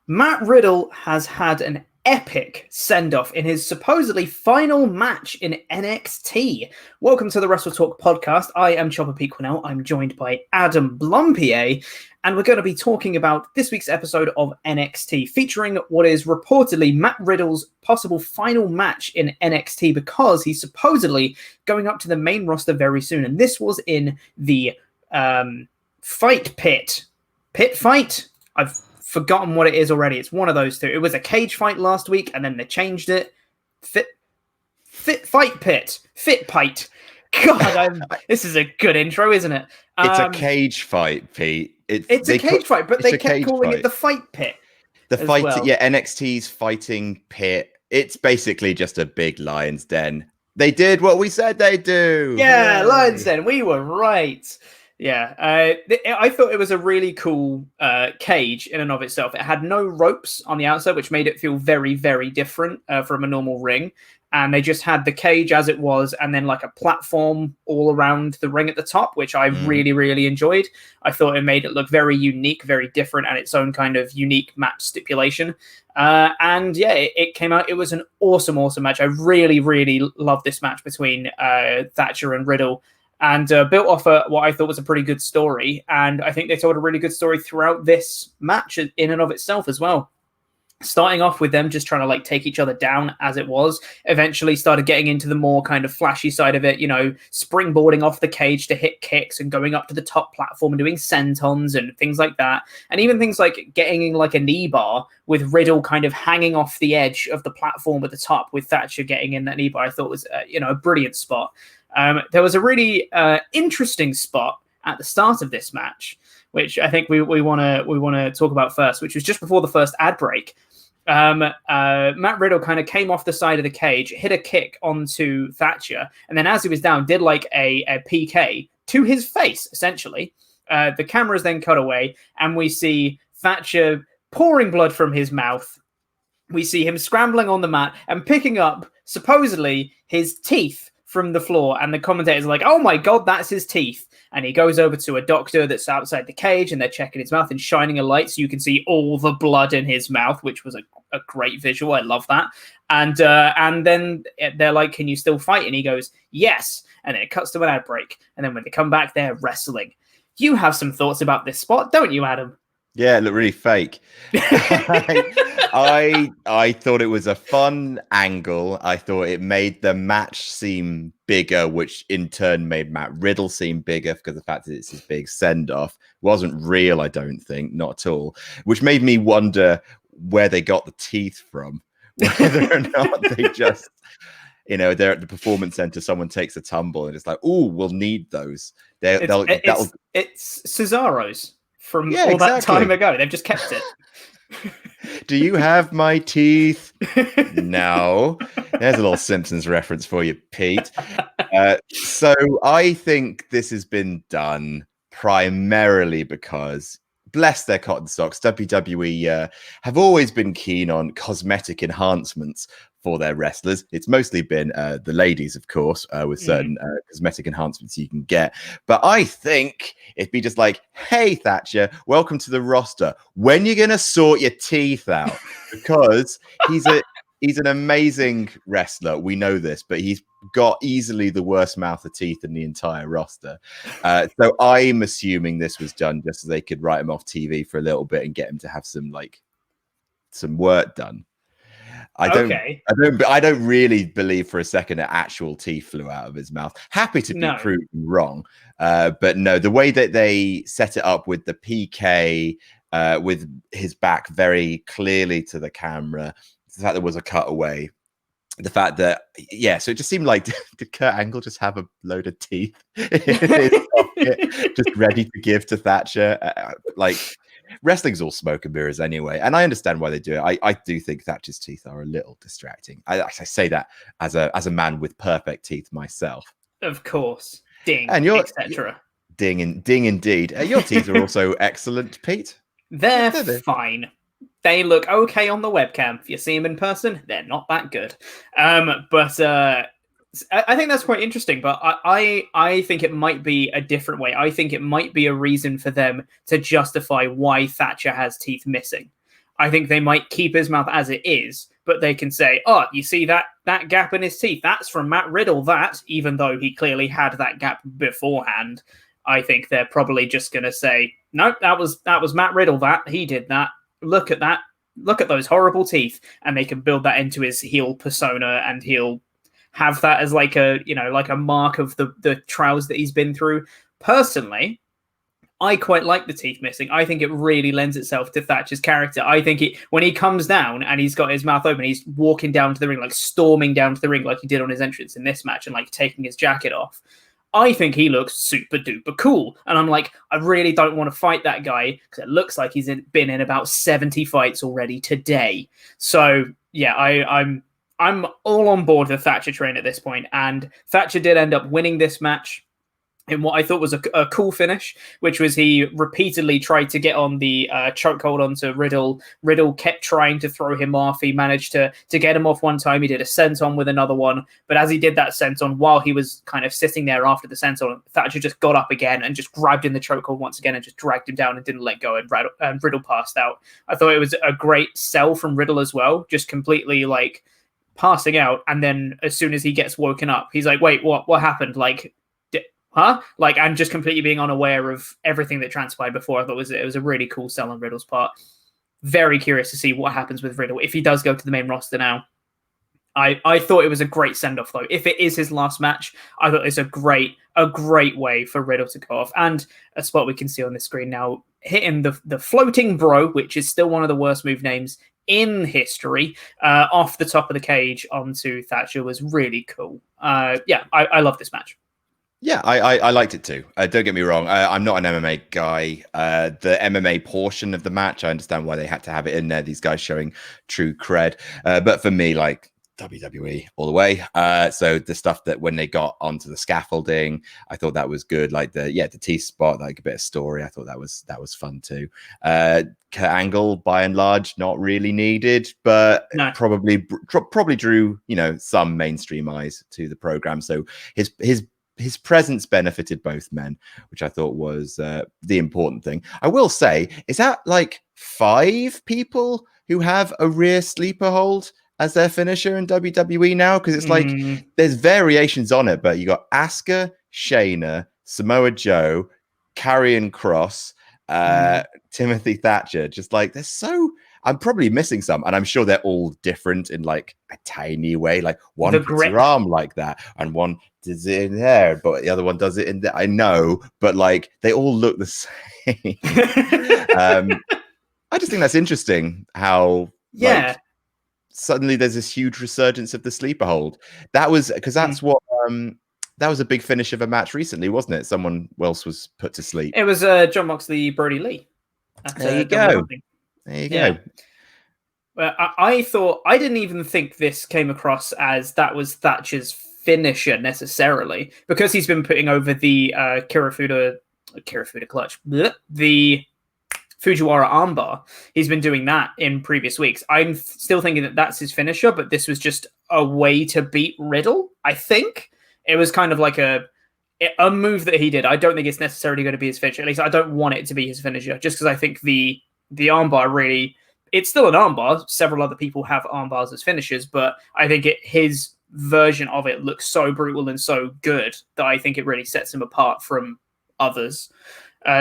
Matt Riddle has had an epic send-off in his supposedly final match in NXT. Welcome to the WrestleTalk podcast. I am Chopper Pete Quinnell. I'm joined by Adam Blumpier, and we're going to be talking about this week's episode of NXT, featuring what is reportedly Matt Riddle's possible final match in NXT, because he's supposedly going up to the main roster very soon. And this was in the fight pit. Pit fight? I've forgotten what it is already. It's one of those two. It was a cage fight last week, and then they changed it. Fit fight pit. Fit pite. God, this is a good intro, isn't it? It's a cage fight, Pete. It's a cage fight, but they kept calling it the fight pit. The fight, well. Yeah, NXT's fighting pit. It's basically just a big lion's den. They did what we said they'd do. Yeah, Yay. Lion's Den. We were right. Yeah, I thought it was a really cool cage in and of itself. It had no ropes on the outside, which made it feel very, very different from a normal ring. And they just had the cage as it was, and then like a platform all around the ring at the top, which I really, really enjoyed. I thought it made it look very unique, very different, and its own kind of unique match stipulation. And yeah, it came out. It was an awesome, awesome match. I really, really loved this match between Thatcher and Riddle. And built off what I thought was a pretty good story. And I think they told a really good story throughout this match in and of itself as well. Starting off with them just trying to like take each other down as it was. Eventually started getting into the more kind of flashy side of it, you know, springboarding off the cage to hit kicks and going up to the top platform and doing sentons and things like that. And even things like getting in like a knee bar with Riddle kind of hanging off the edge of the platform at the top with Thatcher getting in that knee bar. I thought was, a brilliant spot. There was a really interesting spot at the start of this match, which I think we want to talk about first, which was just before the first ad break. Matt Riddle kind of came off the side of the cage, hit a kick onto Thatcher, and then as he was down, did like a PK to his face, essentially. The cameras then cut away, and we see Thatcher pouring blood from his mouth. We see him scrambling on the mat and picking up, supposedly, his teeth from the floor, and the commentators are like, oh my god, that's his teeth. And he goes over to a doctor that's outside the cage, and they're checking his mouth and shining a light so you can see all the blood in his mouth, which was a great visual. I love that. And then they're like, can you still fight? And he goes, yes. And then it cuts to an ad break. And then when they come back, they're wrestling. You have some thoughts about this spot, don't you, Adam? Yeah, it looked really fake. I thought it was a fun angle. I thought it made the match seem bigger, which in turn made Matt Riddle seem bigger because of the fact that it's his big send-off. It wasn't real, I don't think, not at all. Which made me wonder where they got the teeth from. Whether or not they just, they're at the performance center, someone takes a tumble and it's like, oh, we'll need those. It's Cesaro's. From that time ago. They've just kept it. Do you have my teeth? No. There's a little Simpsons reference for you, Pete. So I think this has been done primarily because, bless their cotton socks, WWE have always been keen on cosmetic enhancements for their wrestlers. It's mostly been the ladies, of course, with certain cosmetic enhancements you can get. But I think it'd be just like, hey, Thatcher, welcome to the roster. When you going to sort your teeth out? Because he's an amazing wrestler. We know this, but he's got easily the worst mouth of teeth in the entire roster. So I'm assuming this was done just so they could write him off TV for a little bit and get him to have some work done. I don't really believe for a second that actual teeth flew out of his mouth. Happy to be proven wrong. But no, the way that they set it up with the PK, with his back very clearly to the camera, the fact there was a cutaway, the fact that, so it just seemed like, did Kurt Angle just have a load of teeth in his pocket, just ready to give to Thatcher? Wrestling's all smoke and mirrors anyway, and I understand why they do it. I do think Thatcher's teeth are a little distracting. I say that as a man with perfect teeth myself. Of course, ding, and etc. Ding indeed. Your teeth are also excellent, Pete. They're fine. They look okay on the webcam. If you see them in person, they're not that good. But I think that's quite interesting, but I think it might be a different way. I think it might be a reason for them to justify why Thatcher has teeth missing. I think they might keep his mouth as it is, but they can say, oh, you see that gap in his teeth? That's from Matt Riddle, even though he clearly had that gap beforehand. I think they're probably just going to say, no, that was Matt Riddle, he did that. Look at that. Look at those horrible teeth. And they can build that into his heel persona, and he'll have that as like a mark of the trials that he's been through. Personally, I quite like the teeth missing. I think it really lends itself to Thatcher's character. I think when he comes down and he's got his mouth open, he's walking down to the ring, like storming down to the ring like he did on his entrance in this match, and like taking his jacket off. I think he looks super duper cool. And I'm like, I really don't want to fight that guy because it looks like he's been in about 70 fights already today. So yeah, I'm all on board the Thatcher train at this point. And Thatcher did end up winning this match in what I thought was a cool finish, which was he repeatedly tried to get on the chokehold onto Riddle. Riddle kept trying to throw him off. He managed to get him off one time. He did a senton with another one. But as he did that senton, while he was kind of sitting there after the senton, Thatcher just got up again and just grabbed in the chokehold once again and just dragged him down and didn't let go, and Riddle passed out. I thought it was a great sell from Riddle as well, just completely like passing out. And then as soon as he gets woken up, he's like, wait, what happened? Like, huh? Like, I'm just completely being unaware of everything that transpired before. I thought it was a really cool sell on Riddle's part. Very curious to see what happens with Riddle if he does go to the main roster now. I thought it was a great send-off, though. If it is his last match, I thought it's a great way for Riddle to go off. And a spot we can see on the screen now, hitting the floating bro, which is still one of the worst move names in history, off the top of the cage onto Thatcher was really cool. I love this match. Yeah, I liked it too. Don't get me wrong. I'm not an MMA guy. The MMA portion of the match, I understand why they had to have it in there. These guys showing true cred. But for me, like, WWE all the way. So the stuff that when they got onto the scaffolding, I thought that was good. Like the teeth spot, like a bit of story. I thought that was fun too. Kurt Angle, by and large, not really needed, but no. probably drew some mainstream eyes to the program. So his presence benefited both men, which I thought was the important thing. I will say, is that like 5 people who have a rear sleeper hold as their finisher in WWE now? Because it's like there's variations on it, but you got Asuka, Shayna, Samoa Joe, Karrion Kross, Timothy Thatcher. Just like I'm probably missing some, and I'm sure they're all different in like a tiny way. Like one puts your arm like that, and one does it in there, but the other one does it in there. I know, but like they all look the same. I just think that's interesting how like, suddenly there's this huge resurgence of the sleeper hold. That was because that's what that was a big finish of a match recently, wasn't it? Someone else was put to sleep. It was John Moxley, Brody Lee. There you go. There you go. Well, I thought, I didn't even think this came across as that was Thatcher's finisher necessarily, because he's been putting over the Kirifuda clutch, the Fujiwara armbar. He's been doing that in previous weeks. I'm still thinking that that's his finisher, but this was just a way to beat Riddle. I think it was kind of like a move that he did. I don't think it's necessarily going to be his finisher. At least I don't want it to be his finisher, just because I think the armbar really, it's still an armbar. Several other people have armbars as finishers, but I think his version of it looks so brutal and so good that I think it really sets him apart from others.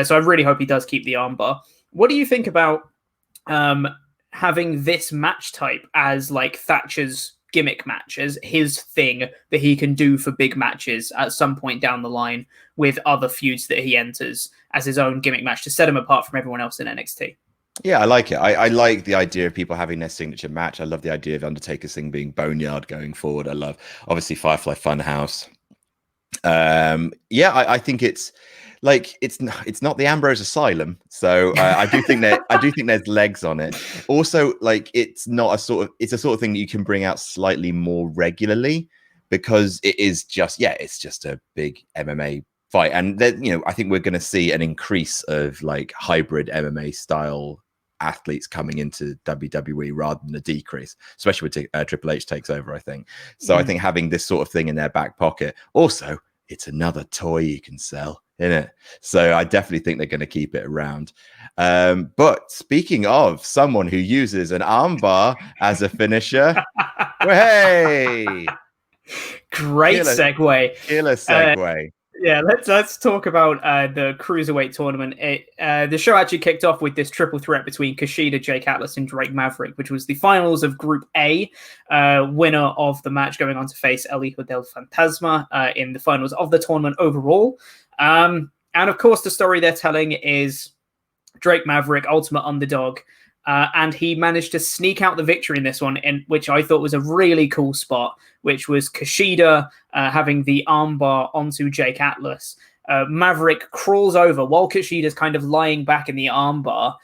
So I really hope he does keep the armbar. What do you think about having this match type as like Thatcher's gimmick match, as his thing that he can do for big matches at some point down the line with other feuds that he enters as his own gimmick match to set him apart from everyone else in NXT? Yeah, I like it. I like the idea of people having their signature match. I love the idea of Undertaker's thing being Boneyard going forward. I love, obviously, Firefly Funhouse. I think it's like it's not the Ambrose Asylum, so I do think there's legs on it. Also, like it's a sort of thing that you can bring out slightly more regularly, because it's just a big MMA fight, and then I think we're going to see an increase of like hybrid MMA style athletes coming into WWE rather than a decrease, especially with Triple H takes over, I think. So I think having this sort of thing in their back pocket. Also, it's another toy you can sell. in it. So I definitely think they're going to keep it around. But speaking of someone who uses an armbar as a finisher, well, hey, Great killer, segue. killer segue. Yeah, let's talk about the Cruiserweight tournament. The show actually kicked off with this triple threat between Kushida, Jake Atlas, and Drake Maverick, which was the finals of Group A. Winner of the match going on to face El Hijo del Fantasma in the finals of the tournament overall. And of course, the story they're telling is Drake Maverick, ultimate underdog. And he managed to sneak out the victory in this one, which I thought was a really cool spot, which was Kushida having the armbar onto Jake Atlas. Maverick crawls over while Kushida's kind of lying back in the armbar.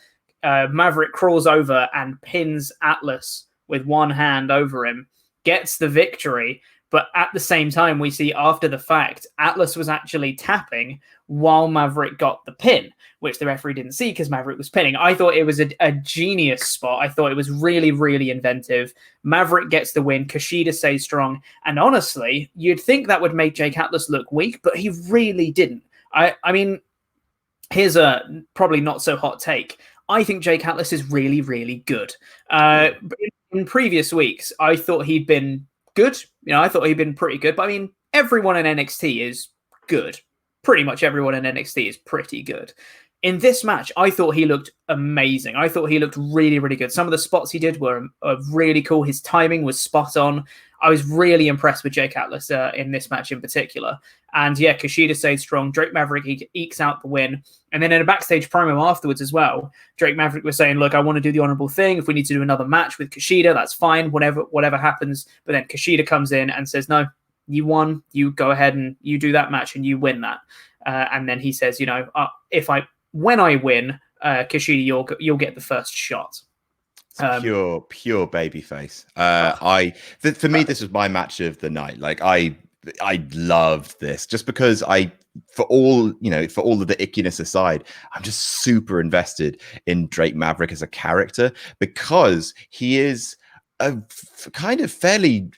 Maverick crawls over and pins Atlas with one hand over him, gets the victory. But at the same time, we see after the fact, Atlas was actually tapping while Maverick got the pin, which the referee didn't see because Maverick was pinning. I thought it was a genius spot. I thought it was really, really inventive. Maverick gets the win. Kushida stays strong. And honestly, you'd think that would make Jake Atlas look weak, but he really didn't. I mean, here's a probably not so hot take. I think Jake Atlas is really, really good. In previous weeks, I thought he'd been good. I thought he'd been pretty good. But I mean, everyone in NXT is good. Pretty much everyone in NXT is pretty good. In this match, I thought he looked amazing. I thought he looked really, really good. Some of the spots he did were really cool. His timing was spot on. I was really impressed with Jake Atlas in this match in particular. And yeah, Kushida stayed strong. Drake Maverick, he ekes out the win. And then in a backstage promo afterwards as well, Drake Maverick was saying, look, I want to do the honorable thing. If we need to do another match with Kushida, that's fine, whatever happens. But then Kushida comes in and says, no, you won. You go ahead and you do that match and you win that. And then he says, when I win, Kushida, you'll get the first shot. Pure baby face. For me, this was my match of the night. Like I loved this just because for all of the ickiness aside, I'm just super invested in Drake Maverick as a character because he is a kind of fairly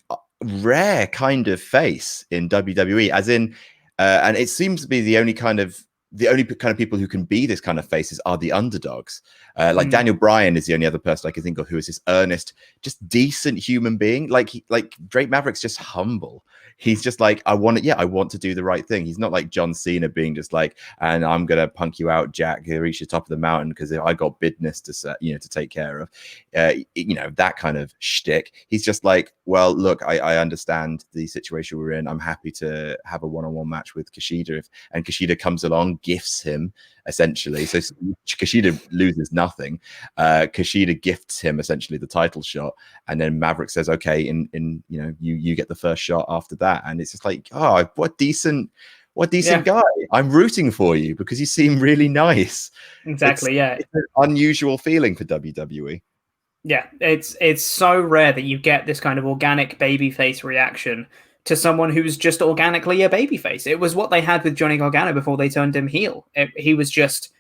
rare kind of face in WWE, as in, and it seems to be the only kind of people who can be this kind of faces are the underdogs. Daniel Bryan is the only other person I can think of who is this earnest, just decent human being. Like Drake Maverick's just humble. He's just like, I want to do the right thing. He's not like John Cena being just like, and I'm gonna punk you out, Jack. Reach the top of the mountain because I got business to take care of. That kind of shtick. He's just like, well, look, I understand the situation we're in. I'm happy to have a one-on-one match with Kushida, and Kushida comes along, gifts him essentially. So Kushida loses nothing. Kushida gifts him essentially the title shot, and then Maverick says, okay, you get the first shot after that. And it's just like, oh, what decent guy. I'm rooting for you because you seem really nice. Exactly. It's an unusual feeling for WWE. Yeah, it's so rare that you get this kind of organic babyface reaction to someone who's just organically a babyface. It was what they had with Johnny Gargano before they turned him heel. He was just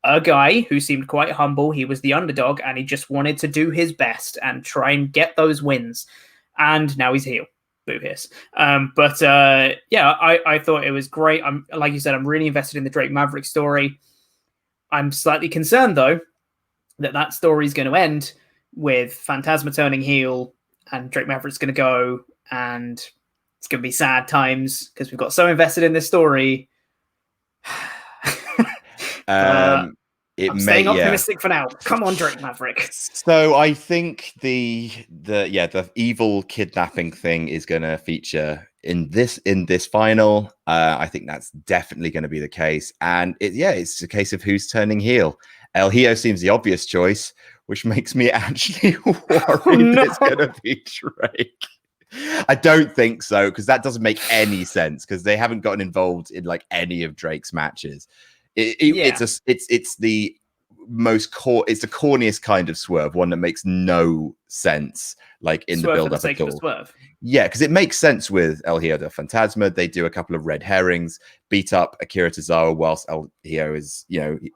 a guy who seemed quite humble. He was the underdog, and he just wanted to do his best and try and get those wins. And now he's heel. Boo hiss. I thought it was great. Like you said, I'm really invested in the Drake Maverick story. I'm slightly concerned, though, that story is going to end with Phantasma turning heel and Drake Maverick's going to go, and it's going to be sad times because we've got so invested in this story. I'm staying optimistic for now. Come on, Drake Maverick. So I think the evil kidnapping thing is going to feature in this final. I think that's definitely going to be the case, and it's a case of who's turning heel. El Hijo seems the obvious choice, which makes me actually worried it's going to be Drake. I don't think so, because that doesn't make any sense, because they haven't gotten involved in like any of Drake's matches. It's the corniest kind of swerve, one that makes no sense, like in the build up at all. Yeah, because it makes sense with El Hijo del Fantasma. They do a couple of red herrings, beat up Akira Tozawa whilst El Hijo is,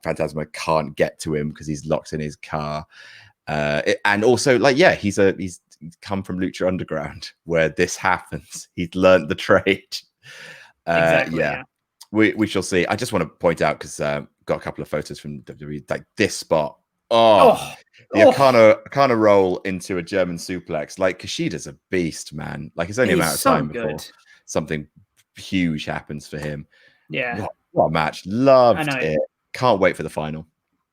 Phantasma can't get to him because he's locked in his car. And also, he's come from Lucha Underground where this happens. He's learned the trade. Exactly. Yeah. We shall see. I just want to point out because got a couple of photos from WWE, like this spot. Oh, the Akana roll into a German suplex. Like Kushida's a beast, man. Like it's only a matter of time before something huge happens for him. Yeah, what a match! Loved it. Can't wait for the final.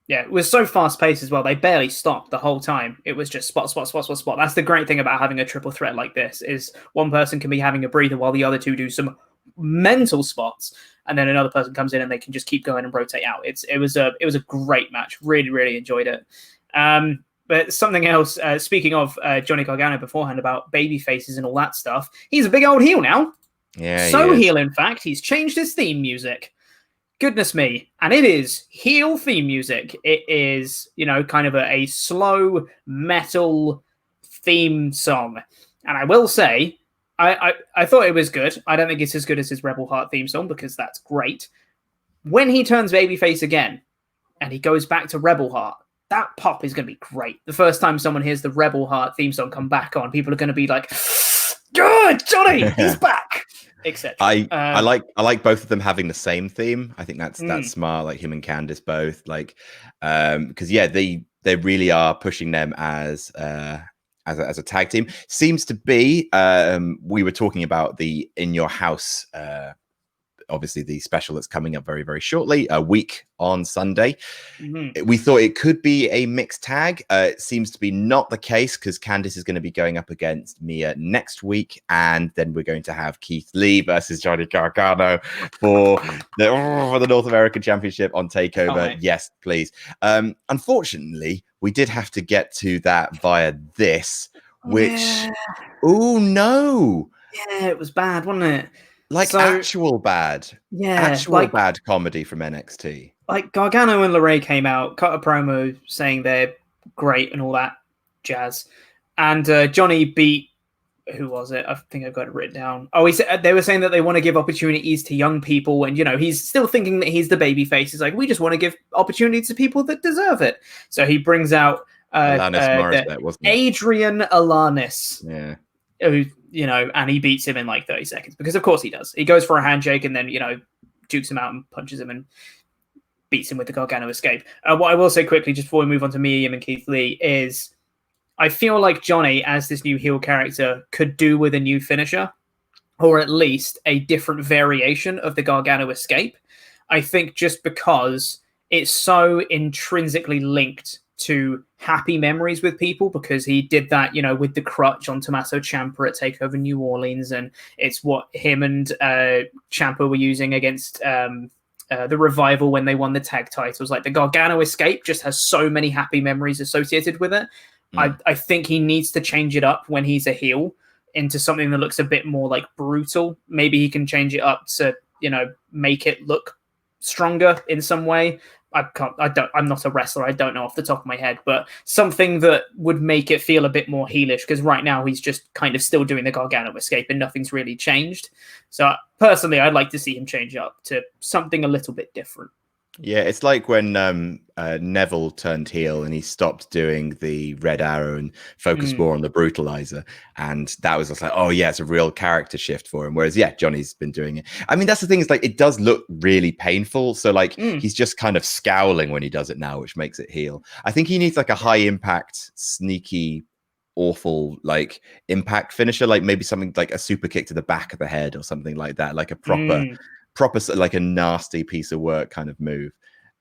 Yeah, it was so fast paced as well. They barely stopped the whole time. It was just spot, spot, spot, spot, spot. That's the great thing about having a triple threat like this is one person can be having a breather while the other two do some mental spots, and then another person comes in and they can just keep going and rotate out. It was a great match. Really, really enjoyed it. But something else. Speaking of Johnny Gargano beforehand about baby faces and all that stuff, he's a big old heel now. Yeah, so heel. In fact, he's changed his theme music. Goodness me. And it is heel theme music. It is, kind of a slow metal theme song. And I will say, I thought it was good. I don't think it's as good as his Rebel Heart theme song because that's great. When he turns babyface again and he goes back to Rebel Heart, that pop is going to be great. The first time someone hears the Rebel Heart theme song come back on, people are going to be like, good, Johnny, he's back. I like both of them having the same theme. I think that's smart. Like him and Candice both. Like, because they really are pushing them as a tag team. Seems to be. We were talking about the In Your House. Obviously, the special that's coming up very, very shortly, a week on Sunday. Mm-hmm. We thought it could be a mixed tag. It seems to be not the case because Candice is going to be going up against Mia next week. And then we're going to have Keith Lee versus Johnny Gargano for the North American Championship on TakeOver. Oh, yes, please. Unfortunately, we did have to get to that via this, which, oh no. Yeah, it was bad, wasn't it? Like actual bad. Yeah. Actual bad comedy from NXT. Like Gargano and LeRae came out, cut a promo saying they're great and all that jazz. And Johnny beat, who was it? I think I've got it written down. Oh, they were saying that they want to give opportunities to young people. And, he's still thinking that he's the babyface. He's like, we just want to give opportunities to people that deserve it. So he brings out Adrian Alanis. Yeah. Who, and he beats him in like 30 seconds because of course he does. He goes for a handshake and then, jukes him out and punches him and beats him with the Gargano escape. What I will say quickly, just before we move on to Mia Yim and Keith Lee, is I feel like Johnny, as this new heel character, could do with a new finisher or at least a different variation of the Gargano escape. I think just because it's so intrinsically linked to happy memories with people because he did that, with the crutch on Tommaso Ciampa at TakeOver New Orleans, and it's what him and Ciampa were using against the Revival when they won the tag titles. Like the Gargano escape just has so many happy memories associated with it. I think he needs to change it up when he's a heel into something that looks a bit more like brutal. Maybe he can change it up to, make it look stronger in some way. I'm not a wrestler. I don't know off the top of my head, but something that would make it feel a bit more heelish because right now he's just kind of still doing the Gargano escape and nothing's really changed. So personally, I'd like to see him change up to something a little bit different. Yeah, it's like when Neville turned heel and he stopped doing the Red Arrow and focused more on the Brutalizer. And that was just like, oh, yeah, it's a real character shift for him. Whereas, yeah, Johnny's been doing it. I mean, that's the thing is like it does look really painful. So like he's just kind of scowling when he does it now, which makes it heel. I think he needs like a high impact, sneaky, awful like impact finisher, like maybe something like a super kick to the back of the head or something like that, like a proper like a nasty piece of work kind of move.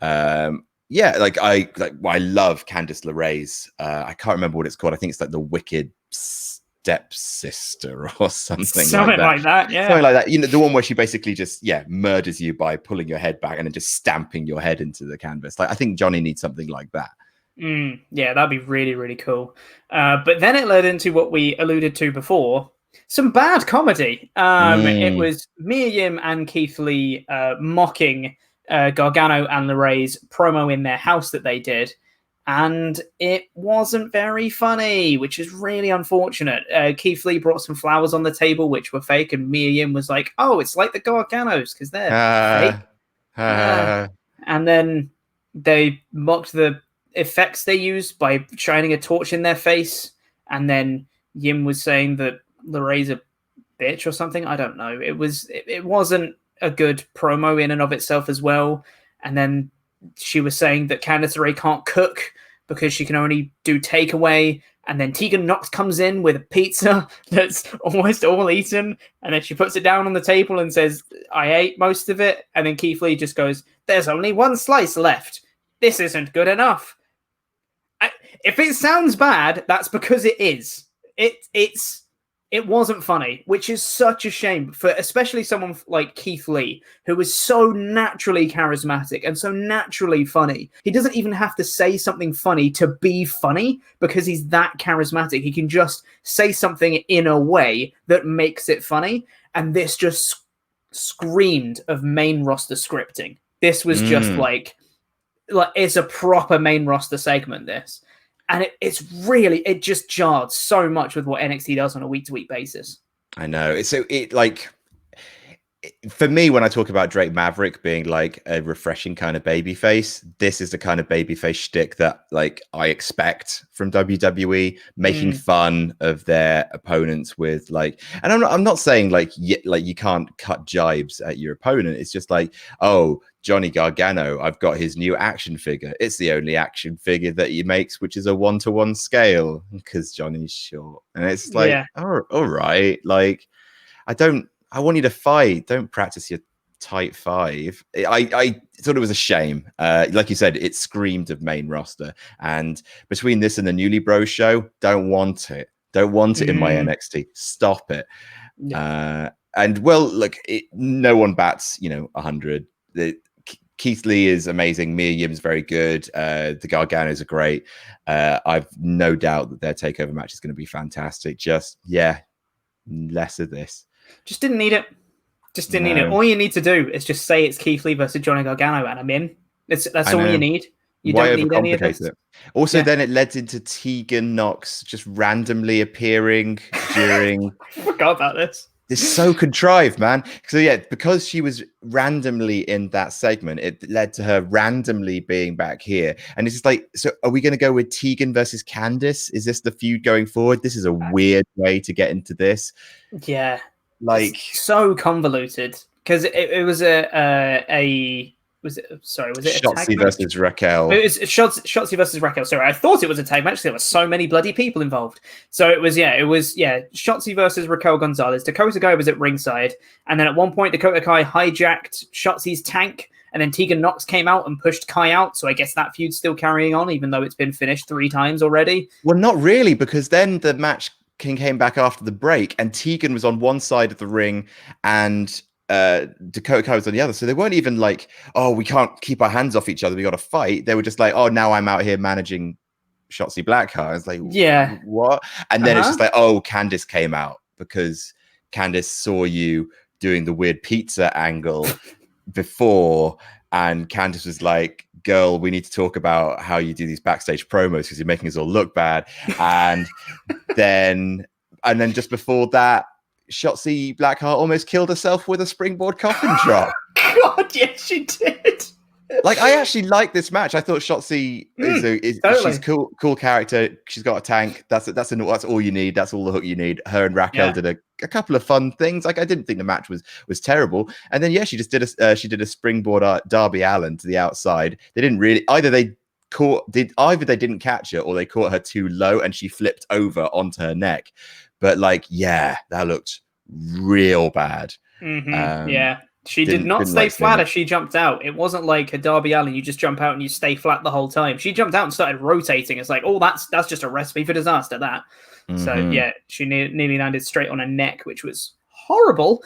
I love Candice LeRae's I can't remember what it's called. I think it's like the Wicked Stepsister or something like that. Yeah, something like that. The one where she basically just murders you by pulling your head back and then just stamping your head into the canvas. Like I think Johnny needs something like that. Yeah, that'd be really, really cool. But then it led into what we alluded to before. Some bad comedy. It was Mia Yim and Keith Lee mocking Gargano and LeRae's promo in their house that they did, and it wasn't very funny, which is really unfortunate. Keith Lee brought some flowers on the table, which were fake, and Mia Yim was like, oh, it's like the Garganos, because they're fake. And then they mocked the effects they used by shining a torch in their face, and then Yim was saying that LeRae's a bitch or something. I don't know. It wasn't a good promo in and of itself as well. And then she was saying that Candice LeRae can't cook because she can only do takeaway. And then Tegan Nox comes in with a pizza that's almost all eaten. And then she puts it down on the table and says, I ate most of it. And then Keith Lee just goes, there's only one slice left. This isn't good enough. If it sounds bad, that's because it is. It wasn't funny, which is such a shame for especially someone like Keith Lee, who is so naturally charismatic and so naturally funny. He doesn't even have to say something funny to be funny because he's that charismatic. He can just say something in a way that makes it funny. And this just screamed of main roster scripting. This was just like it's a proper main roster segment, this. And it just jarred so much with what NXT does on a week-to-week basis. I know. For me, when I talk about Drake Maverick being like a refreshing kind of babyface, this is the kind of babyface shtick that like I expect from WWE, making fun of their opponents with like, and I'm not saying like you can't cut jibes at your opponent. It's just like, oh, Johnny Gargano, I've got his new action figure. It's the only action figure that he makes, which is a 1-to-1 scale because Johnny's short. And it's like, all right, like I want you to fight. Don't practice your tight five. I thought it was a shame. Like you said, it screamed of main roster. And between this and the Newly Bros show, don't want it. Don't want it in my NXT. Stop it. And well, look, no one bats, 100. Keith Lee is amazing. Mia Yim's very good. The Garganos are great. I've no doubt that their takeover match is going to be fantastic. Just, less of this. Just didn't need it. Need it. All you need to do is just say it's Keith Lee versus Johnny Gargano, and I'm in. That's all you need. You don't need any of this. Also, then it led into Tegan Nox just randomly appearing during. I forgot about this. It's so contrived, man. So because she was randomly in that segment, it led to her randomly being back here. And it's just like, so are we going to go with Tegan versus Candice? Is this the feud going forward? This is a weird way to get into this. Yeah. Like it's so convoluted because it was was it Shotzi versus Raquel? It was Shotzi versus Raquel. Sorry, I thought it was a tag match. There were so many bloody people involved. So it was Shotzi versus Raquel Gonzalez. Dakota Kai was at ringside, and then at one point Dakota Kai hijacked Shotzi's tank, and then Tegan Nox came out and pushed Kai out. So I guess that feud's still carrying on, even though it's been finished 3 times already. Well, not really, because then the match came back after the break, and Tegan was on one side of the ring, and Dakota Kai was on the other. So they weren't even like, oh, we can't keep our hands off each other, we got to fight. They were just like, oh, now I'm out here managing Shotzi Blackheart. It's like, what? And then it's just like, oh, Candice came out because Candice saw you doing the weird pizza angle before, and Candice was like, girl, we need to talk about how you do these backstage promos because you're making us all look bad. And then just before that, Shotzi Blackheart almost killed herself with a springboard coffin drop. God, yes, she did. Like, I actually like this match. I thought Shotzi is totally. She's cool character. She's got a tank. That's all you need. That's all the hook you need. Her and Raquel did a couple of fun things. Like, I didn't think the match was terrible. And then she just did a springboard Darby Allin to the outside. They didn't really either they didn't catch her or they caught her too low and she flipped over onto her neck. But that looked real bad. She did not stay flat as she jumped out. It wasn't like a Darby Allin, you just jump out and you stay flat the whole time. She jumped out and started rotating. It's like, oh, that's just a recipe for disaster, that. So, she nearly landed straight on her neck, which was horrible.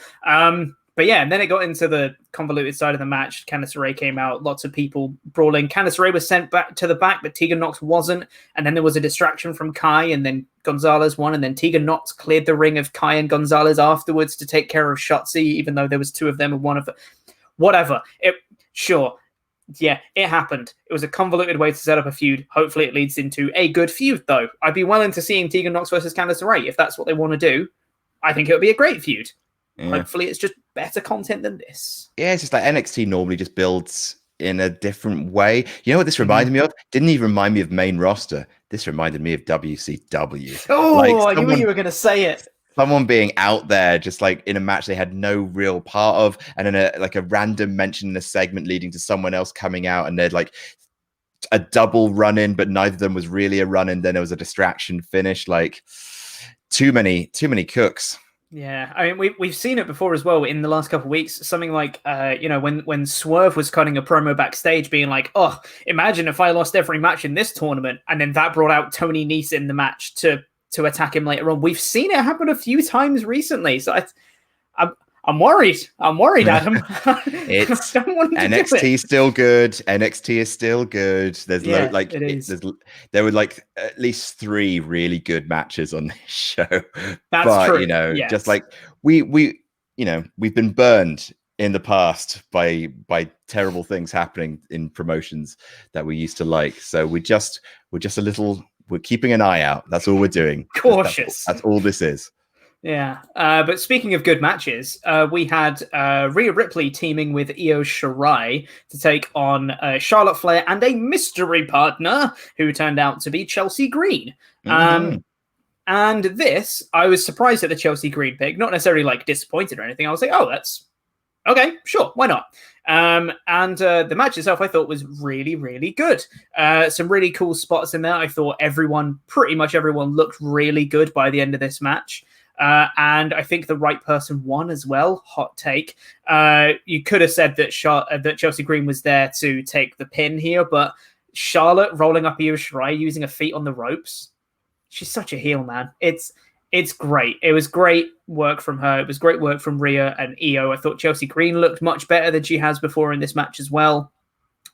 But and then it got into the convoluted side of the match. Candice LeRae came out, lots of people brawling. Candice LeRae was sent back to the back, but Tegan Nox wasn't. And then there was a distraction from Kai, and then Gonzalez won. And then Tegan Nox cleared the ring of Kai and Gonzalez afterwards to take care of Shotzi, even though there was 2 of them and 1 of them. Whatever. It happened. It was a convoluted way to set up a feud. Hopefully it leads into a good feud, though. I'd be well into seeing Tegan Nox versus Candice LeRae. If that's what they want to do, I think it would be a great feud. Hopefully it's just better content than this. Yeah, it's just like NXT normally just builds in a different way. You know what this reminded me of? Didn't even remind me of main roster. This reminded me of WCW. Oh, I knew you were going to say it. someone being out there just like in a match they had no real part of, and then a random mention in a segment leading to someone else coming out, and they're like a double run-in, but neither of them was really a run-in. Then there was a distraction finish. Like too many cooks. Yeah, I mean we've seen it before as well in the last couple of weeks. Something like when Swerve was cutting a promo backstage, being like, "Oh, imagine if I lost every match in this tournament," and then that brought out Tony Nese in the match to attack him later on. We've seen it happen a few times recently, so I'm worried. I'm worried, Adam. It's NXT still good. NXT is still good. There's it is. There were like at least 3 really good matches on this show. That's true. Yes. Just like we've been burned in the past by terrible things happening in promotions that we used to like. So we're keeping an eye out. That's all we're doing. Cautious. That's all this is. Yeah, but speaking of good matches, we had Rhea Ripley teaming with Io Shirai to take on Charlotte Flair and a mystery partner who turned out to be Chelsea Green. And this, I was surprised at the Chelsea Green pick, not necessarily like disappointed or anything. I was like, oh, that's okay, sure, why not? And the match itself, I thought was really, really good. Some really cool spots in there. I thought pretty much everyone looked really good by the end of this match. And I think the right person won as well. Hot take. You could have said that that Chelsea Green was there to take the pin here, but Charlotte rolling up Io Shirai using her feet on the ropes. She's such a heel, man. It's great. It was great work from her. It was great work from Rhea and Io. I thought Chelsea Green looked much better than she has before in this match as well.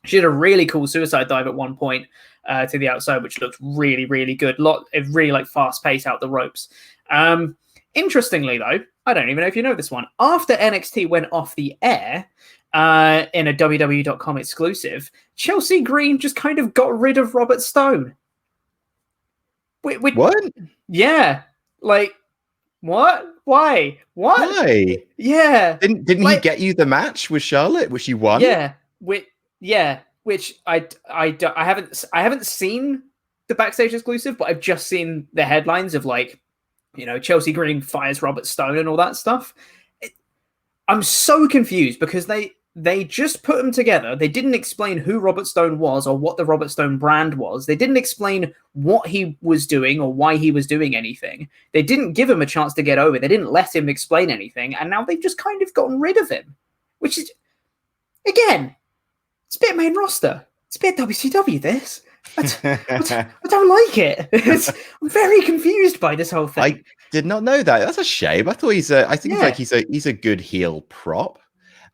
She did a really cool suicide dive at one point to the outside, which looked really, really good. Really like fast pace out the ropes. Interestingly, though, I don't even know if you know this one. After NXT went off the air in a WWE.com exclusive, Chelsea Green just kind of got rid of Robert Stone. What? Yeah. Like, what? Why? What? Why? Yeah. Didn't he get you the match with Charlotte, which you won? Yeah. Which I haven't seen the backstage exclusive, but I've just seen the headlines of like, Chelsea Green fires Robert Stone and all that stuff. I'm so confused because they just put them together. They didn't explain who Robert Stone was or what the Robert Stone brand was. They didn't explain what he was doing or why he was doing anything. They didn't give him a chance to get over. They didn't let him explain anything. And now they've just kind of gotten rid of him, which is, again, it's a bit main roster. It's a bit WCW, this. I don't like it. I'm very confused by this whole thing. I did not know that. That's a shame. I thought he's a good heel prop.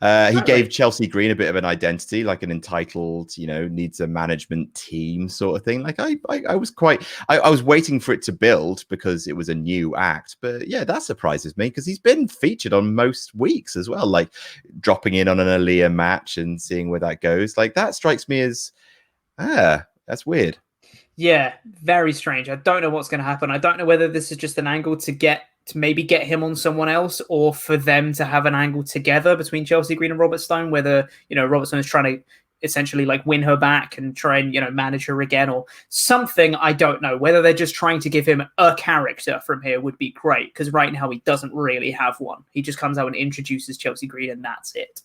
He gave Chelsea Green a bit of an identity, like an entitled, needs a management team sort of thing. Like I was waiting for it to build because it was a new act. But yeah, that surprises me because he's been featured on most weeks as well, like dropping in on an Aaliyah match and seeing where that goes. Like that strikes me as that's weird. Yeah, very strange. I don't know what's going to happen. I don't know whether this is just an angle to maybe get him on someone else, or for them to have an angle together between Chelsea Green and Robert Stone, whether, Robert Stone is trying to essentially like win her back and try and, manage her again or something. I don't know. Whether they're just trying to give him a character from here would be great, because right now he doesn't really have one. He just comes out and introduces Chelsea Green and that's it.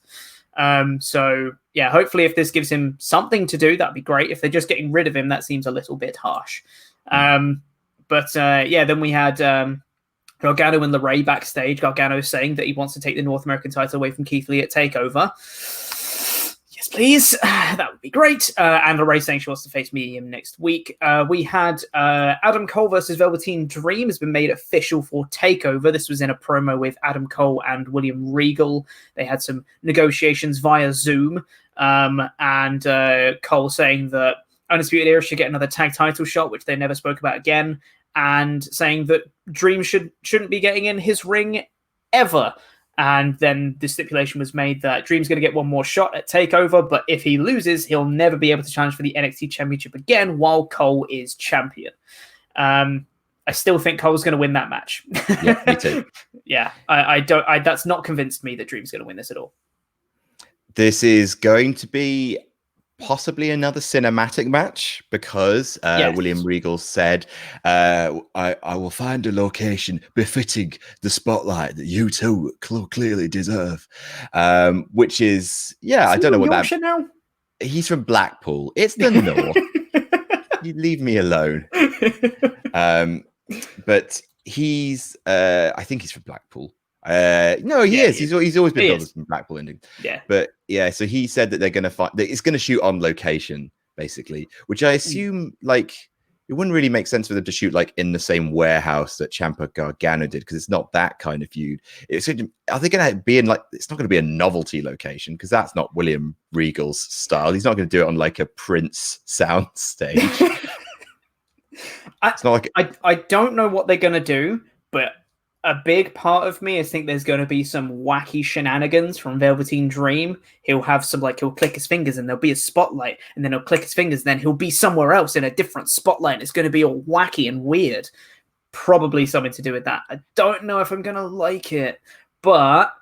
So yeah, hopefully if this gives him something to do, that'd be great. If they're just getting rid of him, that seems a little bit harsh. Then we had Gargano and LeRae backstage. Gargano saying that he wants to take the North American title away from Keith Lee at TakeOver. Yes, please. That would be great. And LeRae saying she wants to face Medium next week. We had Adam Cole versus Velveteen Dream has been made official for TakeOver. This was in a promo with Adam Cole and William Regal. They had some negotiations via Zoom. And Cole saying that Undisputed Era should get another tag title shot, which they never spoke about again. And saying that Dream shouldn't be getting in his ring ever. And then the stipulation was made that Dream's going to get one more shot at TakeOver, but if he loses, he'll never be able to challenge for the NXT Championship again while Cole is champion. I still think Cole's going to win that match. Yeah, me too. Yeah, that's not convinced me that Dream's going to win this at all. This is going to be possibly another cinematic match because William Regal said, I will find a location befitting the spotlight that you two clearly deserve. Which is, yeah, I don't know what Yorkshire now. He's from Blackpool. It's the north. You leave me alone. But he's, I think he's from Blackpool. No, he is. He's always been billed from Blackpool, England. Yeah. But yeah, so he said that they're going to find that it's going to shoot on location, basically, which I assume like it wouldn't really make sense for them to shoot like in the same warehouse that Ciampa Gargano did, because it's not that kind of feud. Are they going to be in like, it's not going to be a novelty location, because that's not William Regal's style. He's not going to do it on like a Prince sound stage. It's not like I don't know what they're going to do, but a big part of me is think there's going to be some wacky shenanigans from Velveteen Dream. He'll have some, like, he'll click his fingers and there'll be a spotlight, and then he'll click his fingers, and then he'll be somewhere else in a different spotlight, and it's going to be all wacky and weird. Probably something to do with that. I don't know if I'm going to like it, but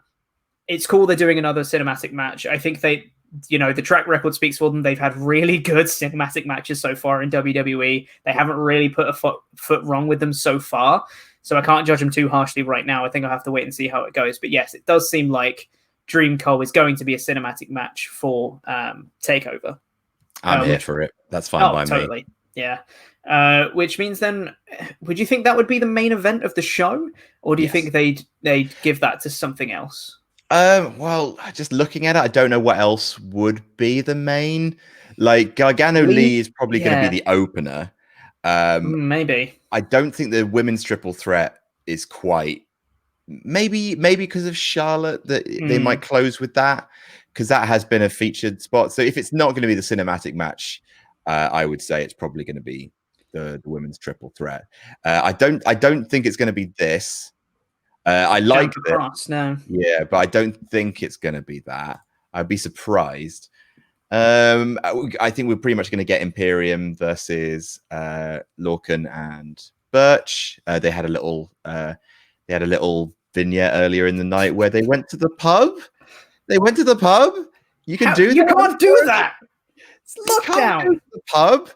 it's cool they're doing another cinematic match. I think they, you know, the track record speaks for them. They've had really good cinematic matches so far in WWE. They haven't really put a foot wrong with them so far. So I can't judge them too harshly right now. I think I'll have to wait and see how it goes. But yes, it does seem like Dream Co is going to be a cinematic match for Takeover. I'm here for it. That's fine by totally. me. Yeah. Which means then, would you think that would be the main event of the show? Or do you think they'd give that to something else? Well, just looking at it, I don't know what else would be the main. Like Gargano Lee is probably going to be the opener. Maybe. I don't think the women's triple threat is quite. Maybe because of Charlotte that they might close with that, because that has been a featured spot. So if it's not going to be the cinematic match, I would say it's probably going to be the women's triple threat. I don't think it's going to be this. I like it. No. Yeah, but I don't think it's going to be that. I'd be surprised. I think we're pretty much going to get Imperium versus Lorcan and Birch. They had a little vignette earlier in the night where they went to the pub. You can do that. You can't do that. It's lockdown. Go to the pub.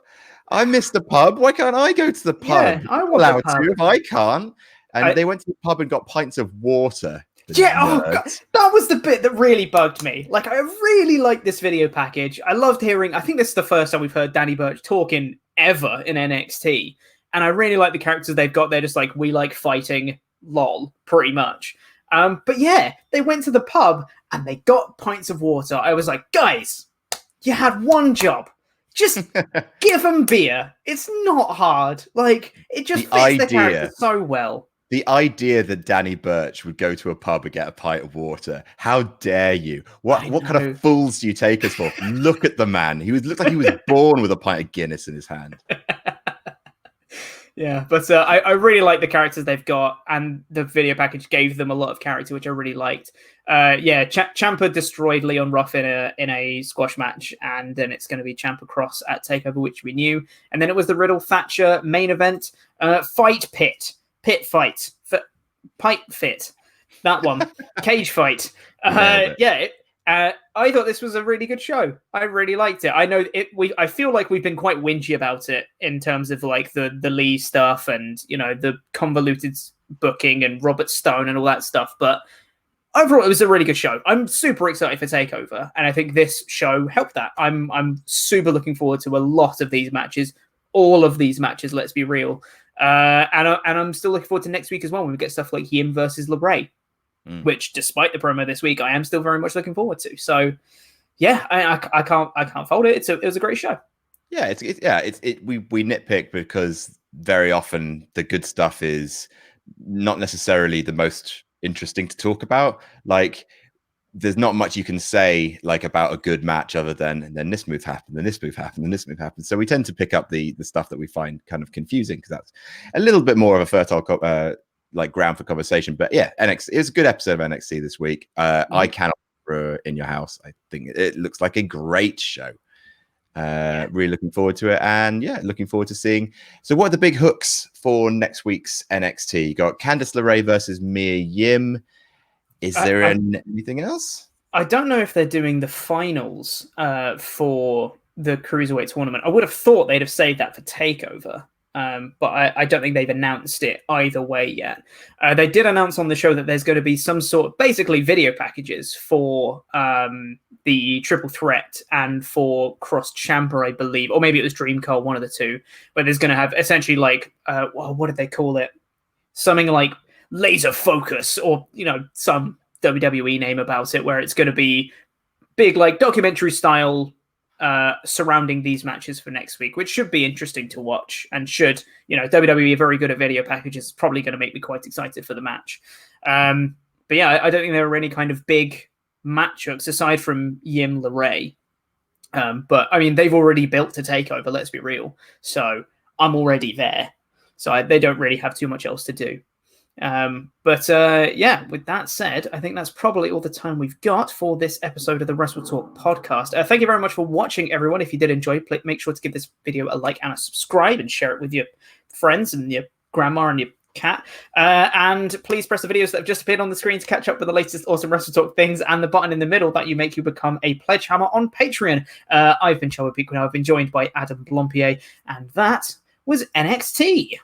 I missed the pub. Why can't I go to the pub? Yeah, I want allowed the pub. to if I can't. And they went to the pub and got pints of water. Yeah, oh God. That was the bit that really bugged me. Like, I really liked this video package. I loved hearing, I think this is the first time we've heard Danny Burch talking ever in NXT. And I really like the characters they've got. They're just like, we like fighting, lol, pretty much. But yeah, they went to the pub and they got pints of water. I was like, guys, you had one job. Just give them beer. It's not hard. Like, it just fits the character so well. The idea that Danny Burch would go to a pub and get a pint of water. How dare you? What kind of fools do you take us for? Look at the man. He looked like he was born with a pint of Guinness in his hand. Yeah, but I really like the characters they've got, and the video package gave them a lot of character, which I really liked. Ciampa destroyed Leon Ruff in a squash match, and then it's going to be Ciampa Cross at Takeover, which we knew. And then it was the Riddle Thatcher main event, Fight Pit. Pit fight, pipe fit, that one, cage fight. I thought this was a really good show. I really liked it. I know I feel like we've been quite whingy about it in terms of like the Lee stuff and, you know, the convoluted booking and Robert Stone and all that stuff. But overall, it was a really good show. I'm super excited for Takeover, and I think this show helped that. I'm super looking forward to a lot of these matches, all of these matches. Let's be real. And I'm still looking forward to next week as well when we get stuff like Yim versus LeBray, which, despite the promo this week, I am still very much looking forward to. So, yeah, I can't fault it. It was a great show. Yeah, we nitpick because very often the good stuff is not necessarily the most interesting to talk about. Like, there's not much you can say like about a good match other than, and then this move happened, and this move happened, and this move happened. So we tend to pick up the stuff that we find kind of confusing, because that's a little bit more of a fertile like ground for conversation. But yeah, NXT, it was a good episode of NXT this week. I cannot In Your House. I think it looks like a great show. Really looking forward to it, and yeah, looking forward to seeing. So what are the big hooks for next week's NXT? You got Candice LeRae versus Mia Yim. Is there anything else? I don't know if they're doing the finals for the Cruiserweight tournament. I would have thought they'd have saved that for Takeover. but I don't think they've announced it either way yet. They did announce on the show that there's going to be some sort of basically video packages for the Triple Threat and for Cross Chamber, I believe, or maybe it was Dreamcall, one of the two, where there's going to have essentially like, what did they call it? Something like Laser Focus, or some WWE name about it, where it's going to be big like documentary style surrounding these matches for next week, which should be interesting to watch, and should, WWE are very good at video packages. It's probably going to make me quite excited for the match. But yeah, I don't think there are any kind of big matchups aside from Yim LeRae. But I mean, they've already built a takeover, let's be real. So I'm already there. So they don't really have too much else to do. But with that said, I think that's probably all the time we've got for this episode of the WrestleTalk podcast. Thank you very much for watching, everyone. If you did enjoy, make sure to give this video a like and a subscribe, and share it with your friends and your grandma and your cat. And please press the videos that have just appeared on the screen to catch up with the latest awesome WrestleTalk things, and the button in the middle that make you become a pledge hammer on Patreon. I've been Charlie Pequin. I've been joined by Adam Blompier, and that was NXT.